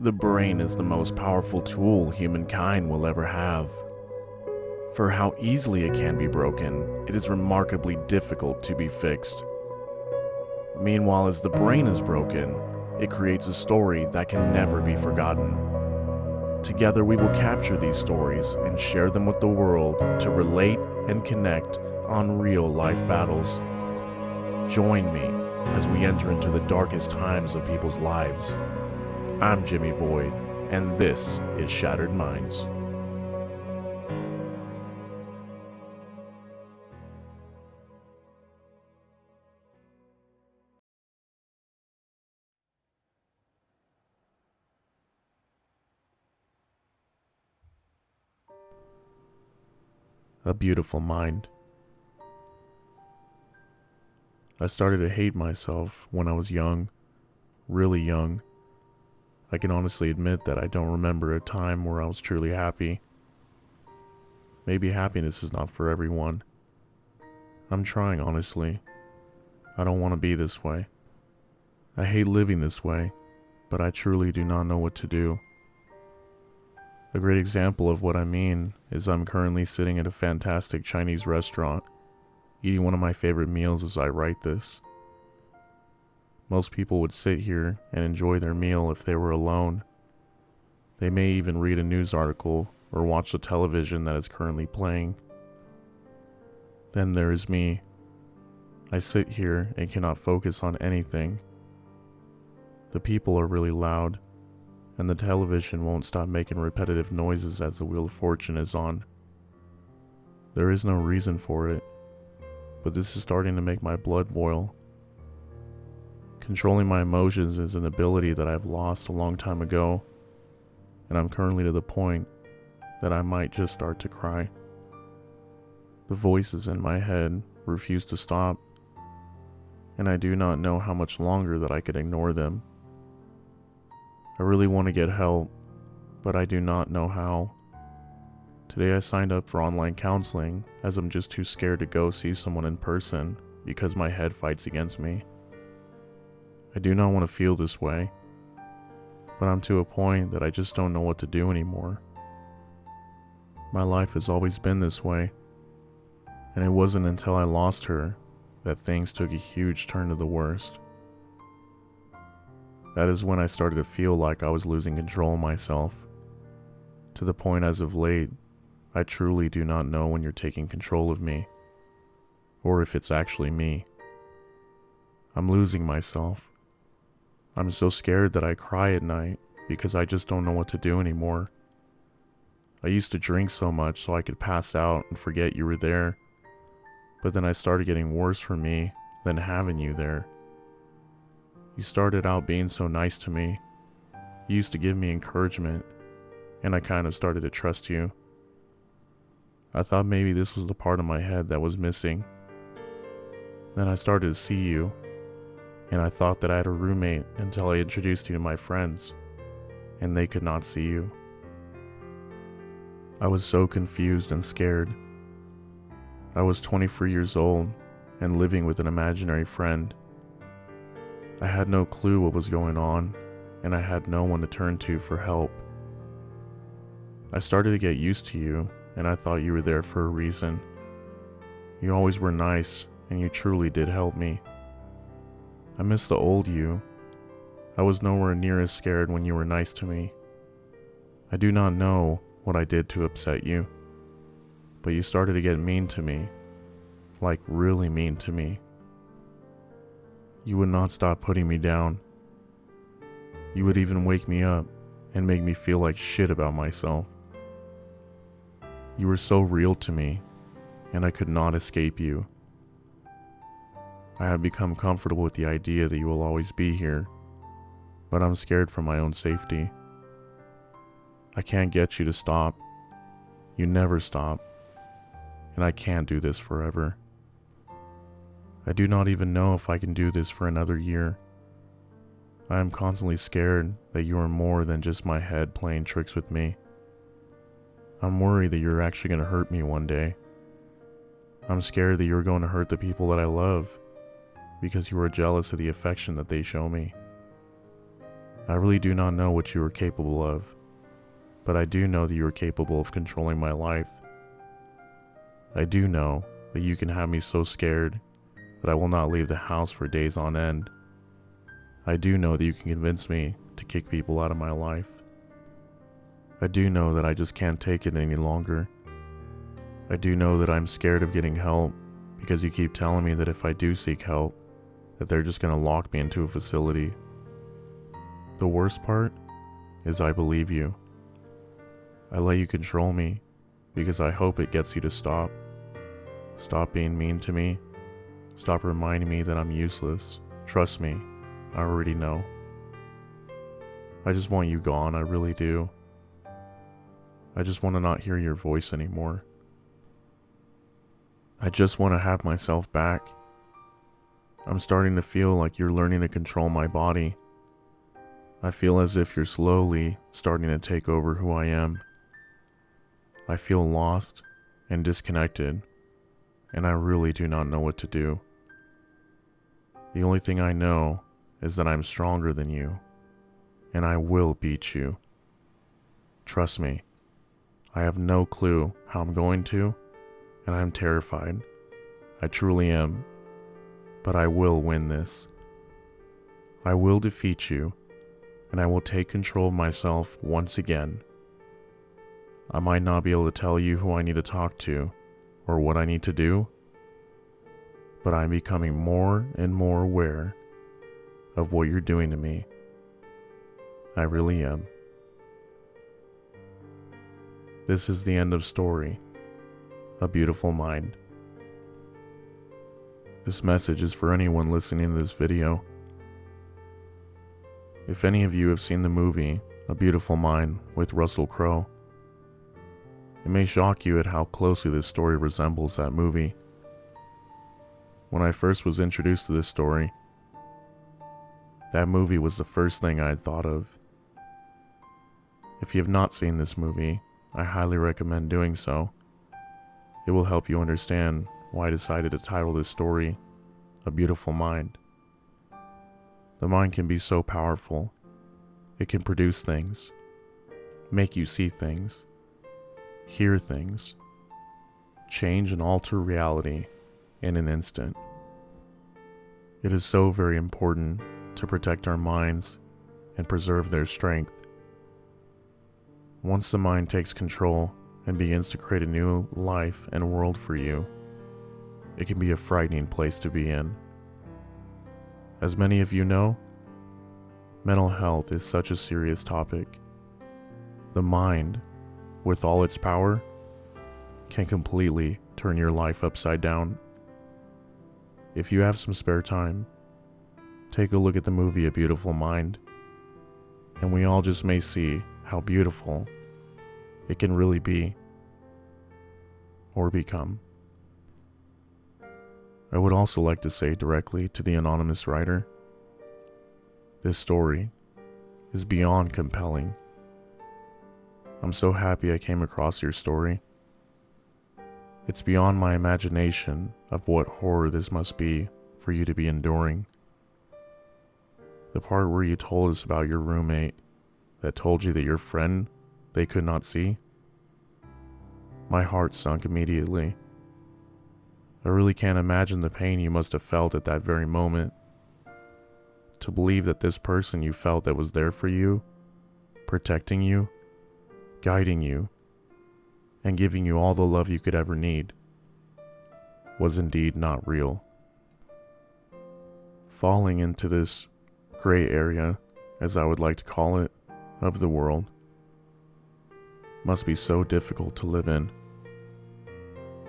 The brain is the most powerful tool humankind will ever have. For how easily it can be broken, it is remarkably difficult to be fixed. Meanwhile, as the brain is broken, it creates a story that can never be forgotten. Together we will capture these stories and share them with the world to relate and connect on real life battles. Join me as we enter into the darkest times of people's lives. I'm Jimmy Boyd, and this is Shattered Minds. A beautiful mind. I started to hate myself when I was young, really young. I can honestly admit that I don't remember a time where I was truly happy. Maybe happiness is not for everyone. I'm trying, honestly. I don't want to be this way. I hate living this way, but I truly do not know what to do. A great example of what I mean is I'm currently sitting at a fantastic Chinese restaurant, eating one of my favorite meals as I write this. Most people would sit here and enjoy their meal if they were alone. They may even read a news article or watch the television that is currently playing. Then there is me. I sit here and cannot focus on anything. The people are really loud, and the television won't stop making repetitive noises as the Wheel of Fortune is on. There is no reason for it, but this is starting to make my blood boil. Controlling my emotions is an ability that I've lost a long time ago, and I'm currently to the point that I might just start to cry. The voices in my head refuse to stop, and I do not know how much longer that I could ignore them. I really want to get help, but I do not know how. Today I signed up for online counseling as I'm just too scared to go see someone in person because my head fights against me. I do not want to feel this way, but I'm to a point that I just don't know what to do anymore. My life has always been this way, and it wasn't until I lost her that things took a huge turn to the worst. That is when I started to feel like I was losing control of myself, to the point as of late, I truly do not know when you're taking control of me, or if it's actually me. I'm losing myself. I'm so scared that I cry at night because I just don't know what to do anymore. I used to drink so much so I could pass out and forget you were there, but then I started getting worse for me than having you there. You started out being so nice to me. You used to give me encouragement, and I kind of started to trust you. I thought maybe this was the part of my head that was missing. Then I started to see you, and I thought that I had a roommate until I introduced you to my friends, and they could not see you. I was so confused and scared. I was 23 years old and living with an imaginary friend. I had no clue what was going on, and I had no one to turn to for help. I started to get used to you, and I thought you were there for a reason. You always were nice, and you truly did help me. I miss the old you. I was nowhere near as scared when you were nice to me. I do not know what I did to upset you, but you started to get mean to me, like really mean to me. You would not stop putting me down. You would even wake me up and make me feel like shit about myself. You were so real to me, and I could not escape you. I have become comfortable with the idea that you will always be here, but I'm scared for my own safety. I can't get you to stop. You never stop, and I can't do this forever. I do not even know if I can do this for another year. I am constantly scared that you are more than just my head playing tricks with me. I'm worried that you're actually going to hurt me one day. I'm scared that you're going to hurt the people that I love because you are jealous of the affection that they show me. I really do not know what you are capable of, but I do know that you are capable of controlling my life. I do know that you can have me so scared that I will not leave the house for days on end. I do know that you can convince me to kick people out of my life. I do know that I just can't take it any longer. I do know that I'm scared of getting help because you keep telling me that if I do seek help, that they're just going to lock me into a facility. The worst part is I believe you. I let you control me because I hope it gets you to stop. Stop being mean to me. Stop reminding me that I'm useless. Trust me, I already know. I just want you gone, I really do. I just want to not hear your voice anymore. I just want to have myself back. I'm starting to feel like you're learning to control my body. I feel as if you're slowly starting to take over who I am. I feel lost and disconnected, and I really do not know what to do. The only thing I know is that I'm stronger than you, and I will beat you. Trust me, I have no clue how I'm going to, and I'm terrified. I truly am, but I will win this. I will defeat you, and I will take control of myself once again. I might not be able to tell you who I need to talk to or what I need to do, but I'm becoming more and more aware of what you're doing to me. I really am. This is the end of story, A Beautiful Mind. This message is for anyone listening to this video. If any of you have seen the movie A Beautiful Mind with Russell Crowe, it may shock you at how closely this story resembles that movie. When I first was introduced to this story, that movie was the first thing I had thought of. If you have not seen this movie, I highly recommend doing so. It will help you understand why I decided to title this story A Beautiful Mind. The mind can be so powerful. It can produce things, make you see things, hear things, change and alter reality in an instant. It is so very important to protect our minds and preserve their strength. Once the mind takes control and begins to create a new life and world for you, it can be a frightening place to be in. As many of you know, mental health is such a serious topic. The mind, with all its power, can completely turn your life upside down. If you have some spare time, take a look at the movie A Beautiful Mind, and we all just may see how beautiful it can really be, or become. I would also like to say directly to the anonymous writer, this story is beyond compelling. I'm so happy I came across your story. It's beyond my imagination of what horror this must be for you to be enduring. The part where you told us about your roommate that told you that your friend they could not see, my heart sunk immediately. I really can't imagine the pain you must have felt at that very moment. To believe that this person you felt that was there for you, protecting you, guiding you, and giving you all the love you could ever need, was indeed not real. Falling into this gray area, as I would like to call it, of the world, must be so difficult to live in.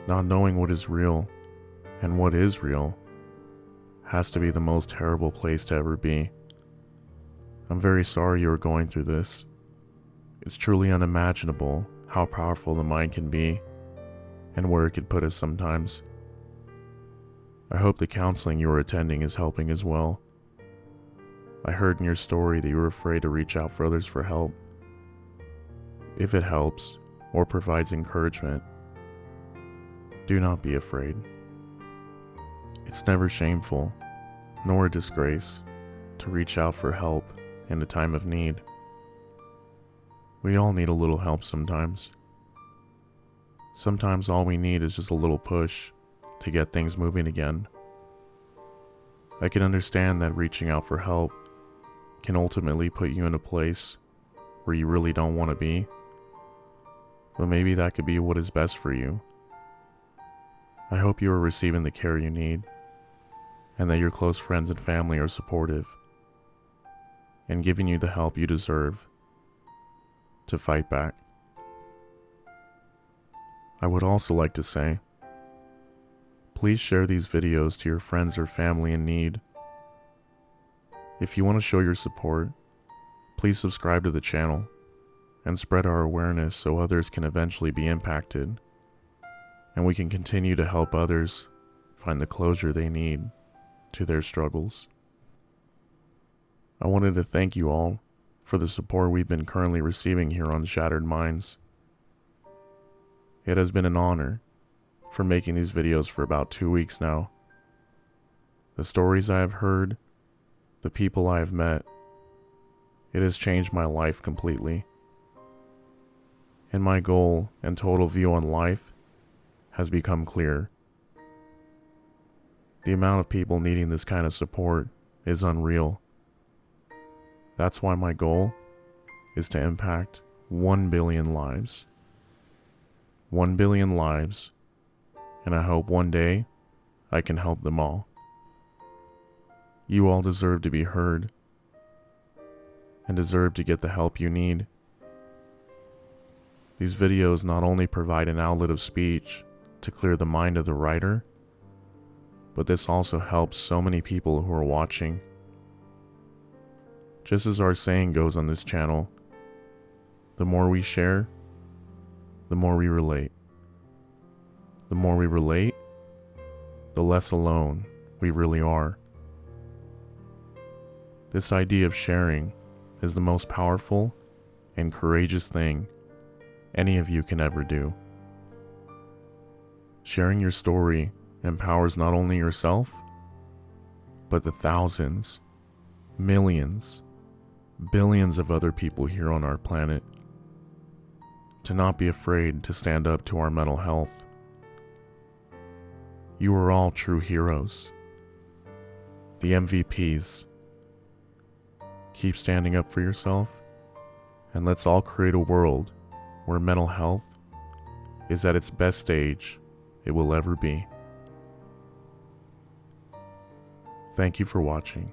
Not knowing what is real and what is real has to be the most terrible place to ever be. I'm very sorry you are going through this. It's truly unimaginable how powerful the mind can be and where it could put us sometimes. I hope the counseling you are attending is helping as well. I heard in your story that you were afraid to reach out for others for help. If it helps or provides encouragement, do not be afraid. It's never shameful, nor a disgrace, to reach out for help in a time of need. We all need a little help sometimes. Sometimes all we need is just a little push to get things moving again. I can understand that reaching out for help can ultimately put you in a place where you really don't want to be, but maybe that could be what is best for you. I hope you are receiving the care you need, and that your close friends and family are supportive and giving you the help you deserve to fight back. I would also like to say, please share these videos to your friends or family in need. If you want to show your support, please subscribe to the channel and spread our awareness so others can eventually be impacted, and we can continue to help others find the closure they need to their struggles. I wanted to thank you all for the support we've been currently receiving here on Shattered Minds. It has been an honor for making these videos for about 2 weeks now. The stories I have heard, the people I have met, it has changed my life completely. And my goal and total view on life has become clear. The amount of people needing this kind of support is unreal. That's why my goal is to impact 1 billion lives. 1 billion lives, and I hope one day I can help them all. You all deserve to be heard and deserve to get the help you need. These videos not only provide an outlet of speech to clear the mind of the writer, but this also helps so many people who are watching. Just as our saying goes on this channel, the more we share, the more we relate. The more we relate, the less alone we really are. This idea of sharing is the most powerful and courageous thing any of you can ever do. Sharing your story empowers not only yourself, but the thousands, millions, billions of other people here on our planet. To not be afraid to stand up to our mental health. You are all true heroes. The MVPs. Keep standing up for yourself, and let's all create a world where mental health is at its best stage it will ever be. Thank you for watching.